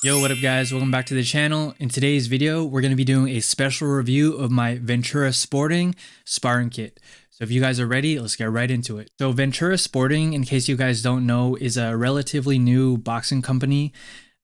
Yo, what up guys? Welcome back to the channel. In today's video, we're going to be doing a special review of my Ventura Sporting sparring kit. So if you guys are ready, let's get right into it. So Ventura Sporting, in case you guys don't know, is a relatively new boxing company.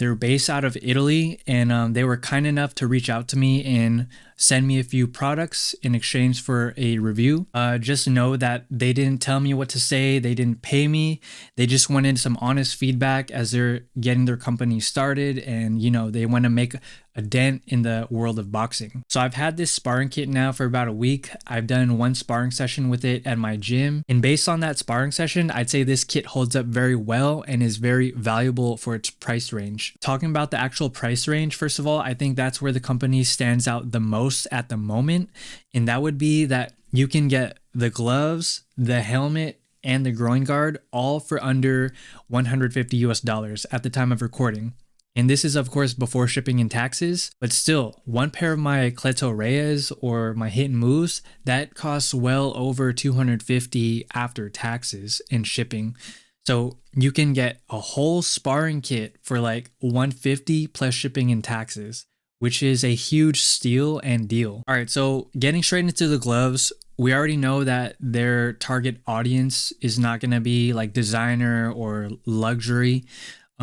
They're based out of Italy, and they were kind enough to reach out to me and send me a few products in exchange for a review. Just know that they didn't tell me what to say. They didn't pay me. They just wanted some honest feedback as they're getting their company started, and they want to make a dent in the world of boxing. So I've had this sparring kit now for about a week. I've done one sparring session with it at my gym, and based on that sparring session, I'd say this kit holds up very well and is very valuable for its price range. Talking about the actual price range, first of all, I think that's where the company stands out the most at the moment, and that would be that you can get the gloves, the helmet, and the groin guard all for under $150 at the time of recording. And this is of course before shipping and taxes, but still, one pair of my Cleto Reyes or my hidden moves, that costs well over $250 after taxes and shipping. So you can get a whole sparring kit for like $150 plus shipping and taxes, which is a huge steal and deal. All right, so getting straight into the gloves, we already know that their target audience is not going to be like designer or luxury.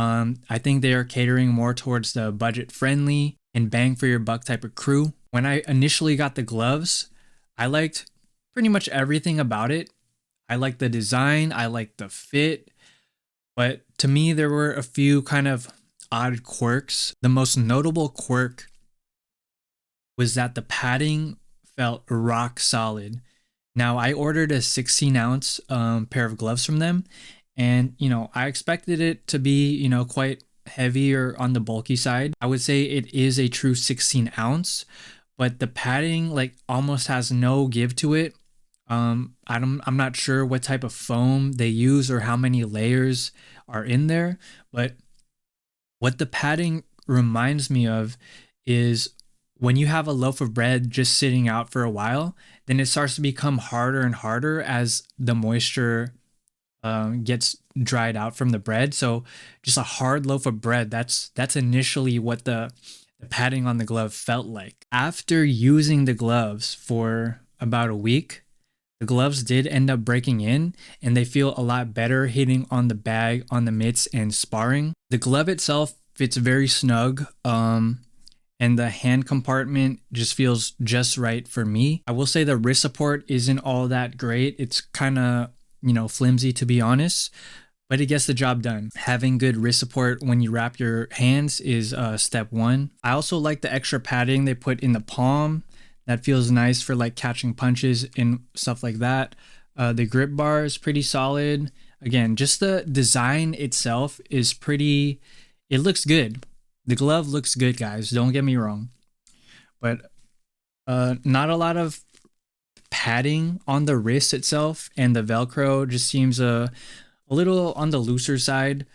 I think they are catering more towards the budget friendly and bang for your buck type of crew. When I initially got the gloves, I liked pretty much everything about it. I liked the design, I liked the fit, but to me there were a few kind of odd quirks. The most notable quirk was that the padding felt rock solid. Now I ordered a 16 ounce pair of gloves from them, and I expected it to be quite heavy or on the bulky side. I would say it is a true 16 ounce, but the padding like almost has no give to it. I'm not sure what type of foam they use or how many layers are in there, but what the padding reminds me of is when you have a loaf of bread just sitting out for a while, then it starts to become harder and harder as the moisture gets dried out from the bread. So just a hard loaf of bread, that's initially what the padding on the glove felt like. After using the gloves for about a week, the gloves did end up breaking in, and they feel a lot better hitting on the bag, on the mitts, and sparring. The glove itself fits very snug, and the hand compartment just feels just right for me. I will say the wrist support isn't all that great. It's kind of flimsy, to be honest, but it gets the job done. Having good wrist support when you wrap your hands is step one. I also like the extra padding they put in the palm. That feels nice for like catching punches and stuff like that. The grip bar is pretty solid. Again, just the design itself is pretty, it looks good. The glove looks good, guys, don't get me wrong, but not a lot of padding on the wrist itself, and the Velcro just seems a little on the looser side.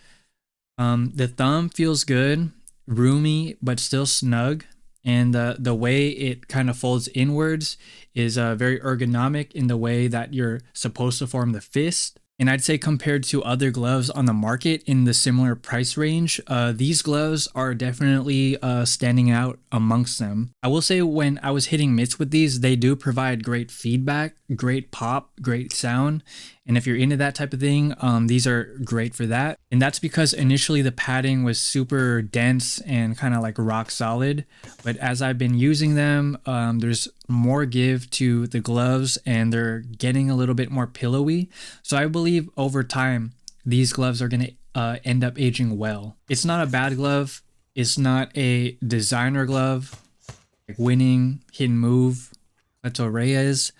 The thumb feels good, roomy, but still snug. And the way it kind of folds inwards is very ergonomic in the way that you're supposed to form the fist. And I'd say compared to other gloves on the market in the similar price range, these gloves are definitely standing out amongst them. I will say when I was hitting mitts with these, they do provide great feedback, great pop, great sound. And if you're into that type of thing, these are great for that. And that's because initially the padding was super dense and kind of like rock solid. But as I've been using them, there's more give to the gloves, and they're getting a little bit more pillowy. So I believe over time, these gloves are going to end up aging well. It's not a bad glove. It's not a designer glove like Winning, Hidden Move, Cleto Reyes.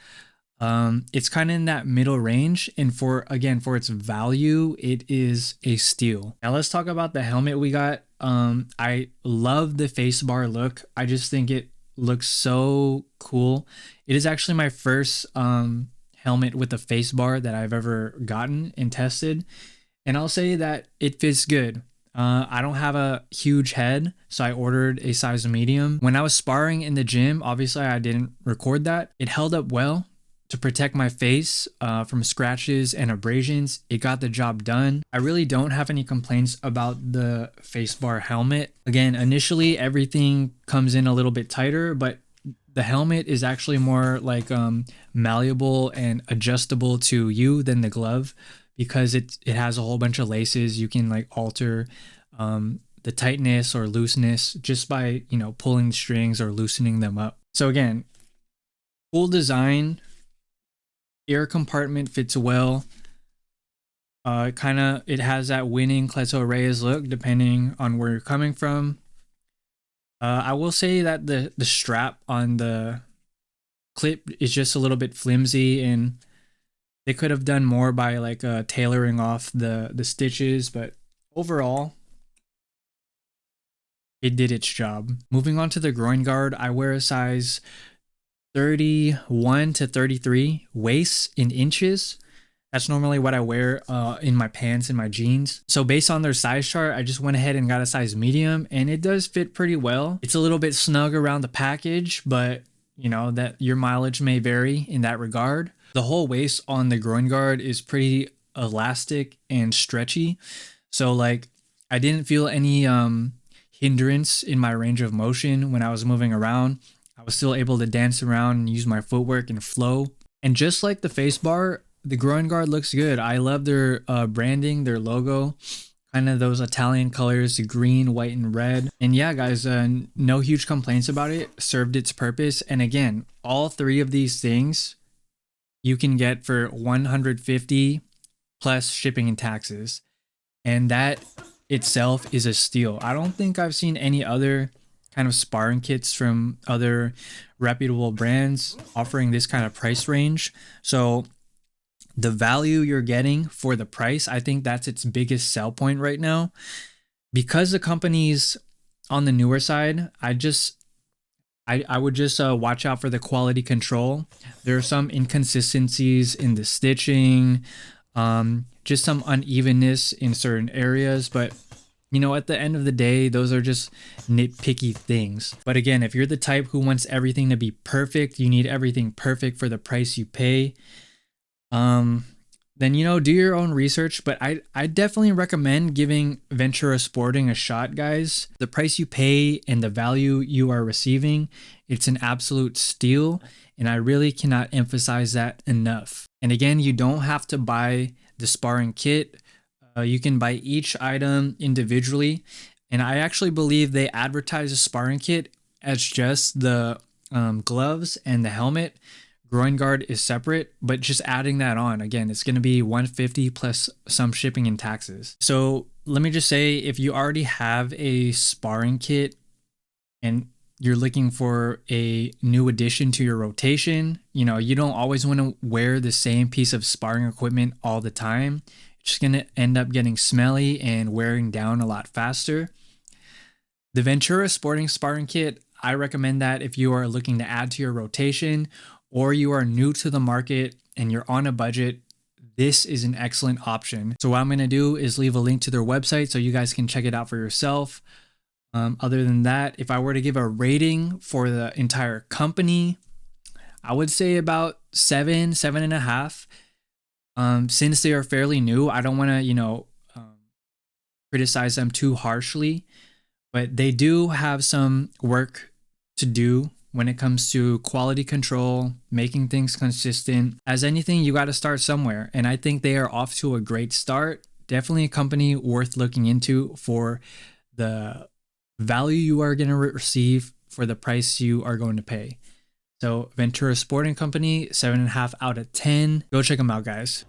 It's kind of in that middle range, and for its value, it is a steal. Now let's talk about the helmet we got. I love the Facebar look. I just think it looks so cool. It is actually my first helmet with a Facebar that I've ever gotten and tested, and I'll say that it fits good. I don't have a huge head, so I ordered a size medium. When I was sparring in the gym, obviously I didn't record that. It held up well. to protect my face from scratches and abrasions. It got the job done. I really don't have any complaints about the Facebar helmet. Again, initially everything comes in a little bit tighter, but the helmet is actually more like malleable and adjustable to you than the glove, because it has a whole bunch of laces. You can like alter the tightness or looseness just by, you know, pulling strings or loosening them up. So again, cool design. Air compartment fits well. It has that winning Cleto Reyes look depending on where you're coming from. I will say that the strap on the clip is just a little bit flimsy, and they could have done more by like tailoring off the stitches, but overall it did its job. Moving on to the groin guard, I wear a size 31 to 33 waist in inches. That's normally what I wear in my pants and my jeans. So based on their size chart, I just went ahead and got a size medium, and it does fit pretty well. It's a little bit snug around the package, but you know that your mileage may vary in that regard. The whole waist on the groin guard is pretty elastic and stretchy. So like I didn't feel any hindrance in my range of motion when I was moving around. I was still able to dance around and use my footwork and flow. And just like the Facebar, the groin guard looks good. I love their branding, their logo, kind of those Italian colors, green, white, and red. And yeah, guys, no huge complaints about it. Served its purpose. And again, all three of these things you can get for $150 plus shipping and taxes. And that itself is a steal. I don't think I've seen any other kind of sparring kits from other reputable brands offering this kind of price range. So the value you're getting for the price, I think that's its biggest sell point right now. Because the company's on the newer side, I would just watch out for the quality control. There are some inconsistencies in the stitching, just some unevenness in certain areas, but you know, at the end of the day, those are just nitpicky things. But again, if you're the type who wants everything to be perfect, you need everything perfect for the price you pay, then, you know, do your own research. But I definitely recommend giving Ventura Sporting a shot, guys. The price you pay and the value you are receiving, it's an absolute steal. And I really cannot emphasize that enough. And again, you don't have to buy the sparring kit. You can buy each item individually. And I actually believe they advertise a sparring kit as just the gloves and the helmet. Groin guard is separate, but just adding that on, again, it's going to be $150 plus some shipping and taxes. So let me just say, if you already have a sparring kit and you're looking for a new addition to your rotation, you know, you don't always want to wear the same piece of sparring equipment all the time. Just going to end up getting smelly and wearing down a lot faster. The Ventura Sporting Sparring Kit, I recommend that if you are looking to add to your rotation or you are new to the market and you're on a budget. This is an excellent option. So what I'm going to do is leave a link to their website so you guys can check it out for yourself. Other than that, if I were to give a rating for the entire company, I would say about 7.5. Since they are fairly new, I don't want to, you know, criticize them too harshly, but they do have some work to do when it comes to quality control, making things consistent. As anything, you got to start somewhere. And I think they are off to a great start. Definitely a company worth looking into for the value you are going to receive for the price you are going to pay. So Ventura Sporting Company, 7.5 out of 10. Go check them out, guys.